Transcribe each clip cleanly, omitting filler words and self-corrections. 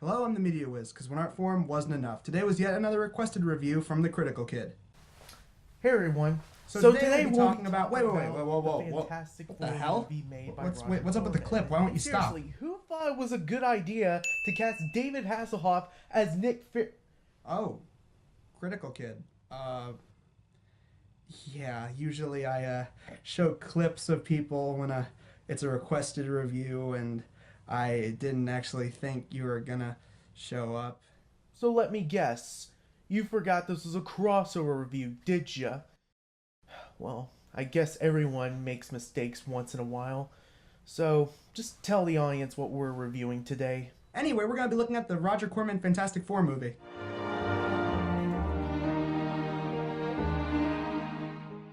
Hello, I'm the Media Wiz, because when art form wasn't enough. Today was yet another requested review from the Critical Kid. Hey everyone. So today we'll be talking about... Whoa. Fantastic What the hell? movie made by What's up with the clip? Why won't you stop? Seriously, who thought it was a good idea to cast David Hasselhoff as Nick Oh, Critical Kid. Yeah, usually I show clips of people when it's a requested review, and I didn't actually think you were gonna show up. So let me guess. You forgot this was a crossover review, did ya? Well, I guess everyone makes mistakes once in a while. So, just tell the audience what we're reviewing today. Anyway, we're gonna be looking at the Roger Corman Fantastic Four movie.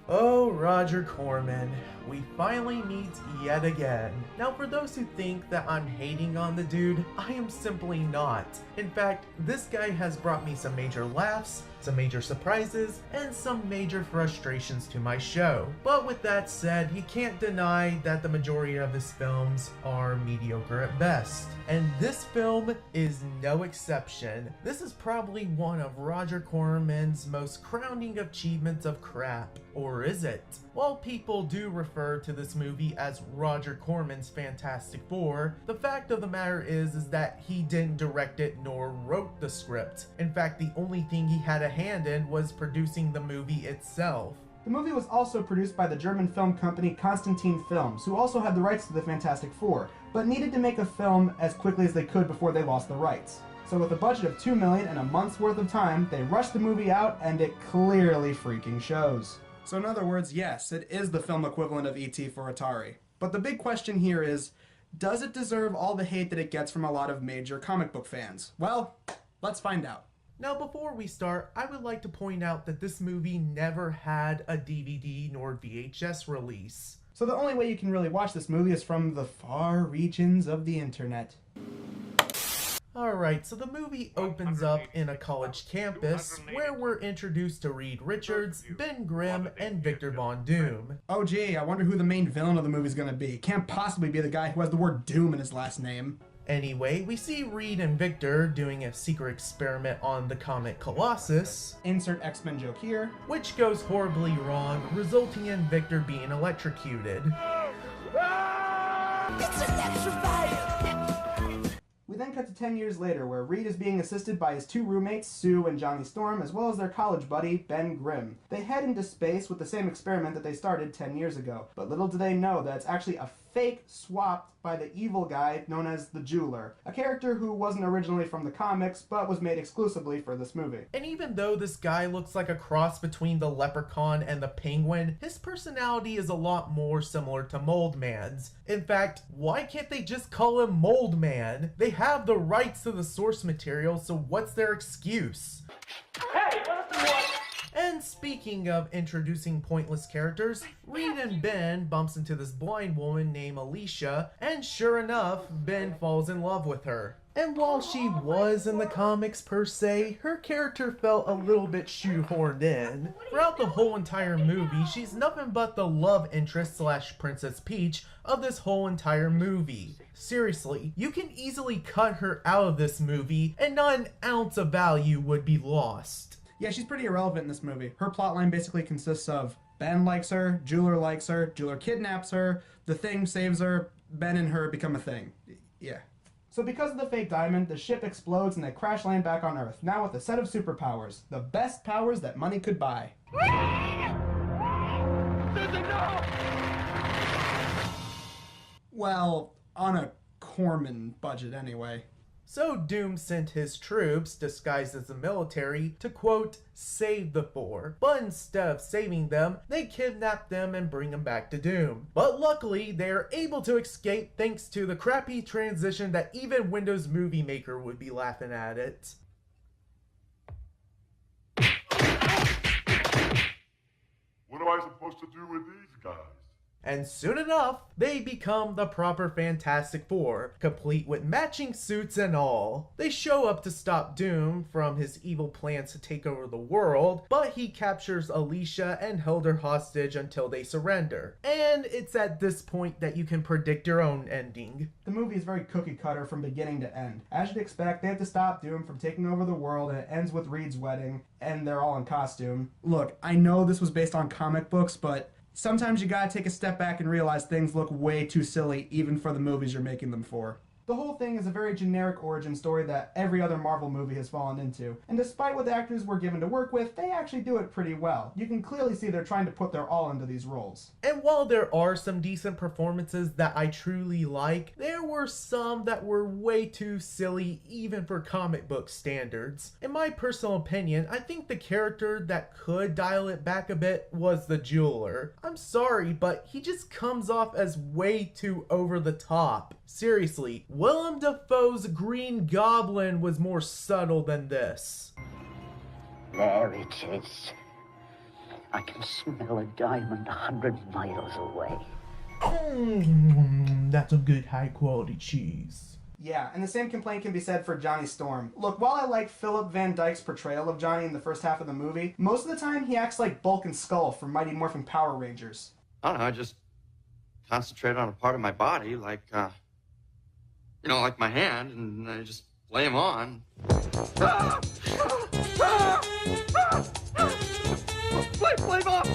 Oh, Roger Corman. We finally meet yet again. Now, for those who think that I'm hating on the dude, I am simply not. In fact, this guy has brought me some major laughs, some major surprises, and some major frustrations to my show. But with that said, you can't deny that the majority of his films are mediocre at best. And this film is no exception. This is probably one of Roger Corman's most crowning achievements of crap. Or is it? While people do refer to this movie as Roger Corman's Fantastic Four, the fact of the matter is that he didn't direct it nor wrote the script. In fact, the only thing he had a hand in was producing the movie itself. The movie was also produced by the German film company Constantine Films, who also had the rights to the Fantastic Four, but needed to make a film as quickly as they could before they lost the rights. So with a budget of $2 million and a month's worth of time, they rushed the movie out, and it clearly freaking shows. So in other words, yes, it is the film equivalent of E.T. for Atari. But the big question here is, does it deserve all the hate that it gets from a lot of major comic book fans? Well, let's find out. Now before we start, I would like to point out that this movie never had a DVD nor VHS release. So the only way you can really watch this movie is from the far regions of the internet. Alright, so the movie opens up in a college campus where we're introduced to Reed Richards, Ben Grimm, and Victor Von Doom. Oh gee, I wonder who the main villain of the movie is going to be. Can't possibly be the guy who has the word Doom in his last name. Anyway, we see Reed and Victor doing a secret experiment on the comet Colossus. Insert X-Men joke here. Which goes horribly wrong, resulting in Victor being electrocuted. It's electrified! We then cut to 10 years later, where Reed is being assisted by his two roommates, Sue and Johnny Storm, as well as their college buddy, Ben Grimm. They head into space with the same experiment that they started 10 years ago, but little do they know that it's actually a fake swapped by the evil guy known as the Jeweler, a character who wasn't originally from the comics, but was made exclusively for this movie. And even though this guy looks like a cross between the Leprechaun and the Penguin, his personality is a lot more similar to Mold Man's. In fact, why can't they just call him Mold Man? They have the rights to the source material, so what's their excuse? Hey, what? And speaking of introducing pointless characters, Reed and Ben bumps into this blind woman named Alicia, and sure enough, Ben falls in love with her. And while she was in the comics per se, her character felt a little bit shoehorned in. Throughout the whole entire movie, she's nothing but the love interest / Princess Peach of this whole entire movie. Seriously, you can easily cut her out of this movie and not an ounce of value would be lost. Yeah, she's pretty irrelevant in this movie. Her plotline basically consists of Ben likes her, Jeweler kidnaps her, the Thing saves her, Ben and her become a thing. Yeah. So because of the fake diamond, the ship explodes and they crash land back on Earth, now with a set of superpowers. The best powers that money could buy. Well, on a Corman budget anyway. So Doom sent his troops, disguised as the military, to quote, save the Four. But instead of saving them, they kidnap them and bring them back to Doom. But luckily, they are able to escape thanks to the crappy transition that even Windows Movie Maker would be laughing at it. What am I supposed to do with these guys? And soon enough, they become the proper Fantastic Four, complete with matching suits and all. They show up to stop Doom from his evil plans to take over the world, but he captures Alicia and held her hostage until they surrender. And it's at this point that you can predict your own ending. The movie is very cookie cutter from beginning to end. As you'd expect, they have to stop Doom from taking over the world, and it ends with Reed's wedding, and they're all in costume. Look, I know this was based on comic books, but sometimes you gotta take a step back and realize things look way too silly even for the movies you're making them for. The whole thing is a very generic origin story that every other Marvel movie has fallen into, and despite what the actors were given to work with, they actually do it pretty well. You can clearly see they're trying to put their all into these roles. And while there are some decent performances that I truly like, there were some that were way too silly even for comic book standards. In my personal opinion, I think the character that could dial it back a bit was the jeweler. I'm sorry, but he just comes off as way too over the top. Seriously, Willem Dafoe's Green Goblin was more subtle than this. There it is. I can smell a diamond 100 miles away. That's a good high quality cheese. Yeah, and the same complaint can be said for Johnny Storm. Look, while I like Philip Van Dyke's portrayal of Johnny in the first half of the movie, most of the time he acts like Bulk and Skull from Mighty Morphin Power Rangers. I don't know, I just concentrate on a part of my body, like my hand, and I just lay him on. Flame off!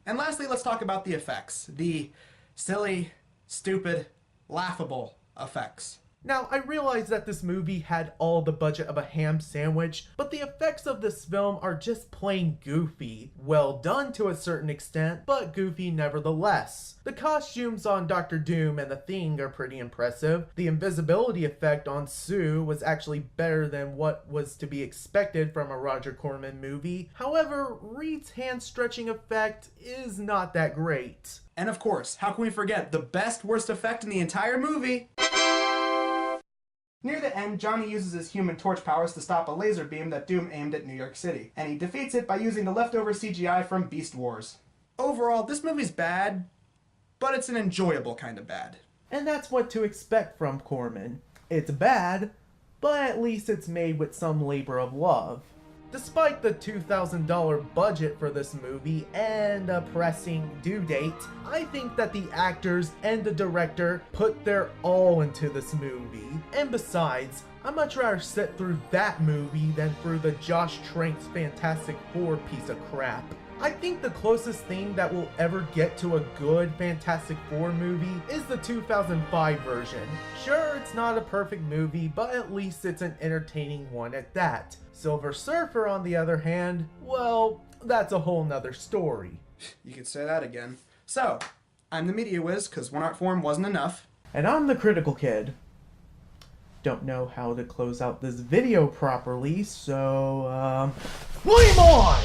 And lastly, let's talk about the effects. The silly, stupid, laughable effects. Now, I realize that this movie had all the budget of a ham sandwich, but the effects of this film are just plain goofy. Well done to a certain extent, but goofy nevertheless. The costumes on Dr. Doom and the Thing are pretty impressive. The invisibility effect on Sue was actually better than what was to be expected from a Roger Corman movie. However, Reed's hand stretching effect is not that great. And of course, how can we forget the best worst effect in the entire movie? Near the end, Johnny uses his Human Torch powers to stop a laser beam that Doom aimed at New York City, and he defeats it by using the leftover CGI from Beast Wars. Overall, this movie's bad, but it's an enjoyable kind of bad. And that's what to expect from Corman. It's bad, but at least it's made with some labor of love. Despite the $2,000 budget for this movie and a pressing due date, I think that the actors and the director put their all into this movie. And besides, I'd much rather sit through that movie than through the Josh Trank's Fantastic Four piece of crap. I think the closest thing that will ever get to a good Fantastic Four movie is the 2005 version. Sure, it's not a perfect movie, but at least it's an entertaining one at that. Silver Surfer, on the other hand, well, that's a whole nother story. You could say that again. So, I'm the Media Whiz, because one art form wasn't enough. And I'm the Critical Kid. Don't know how to close out this video properly, so, flame on!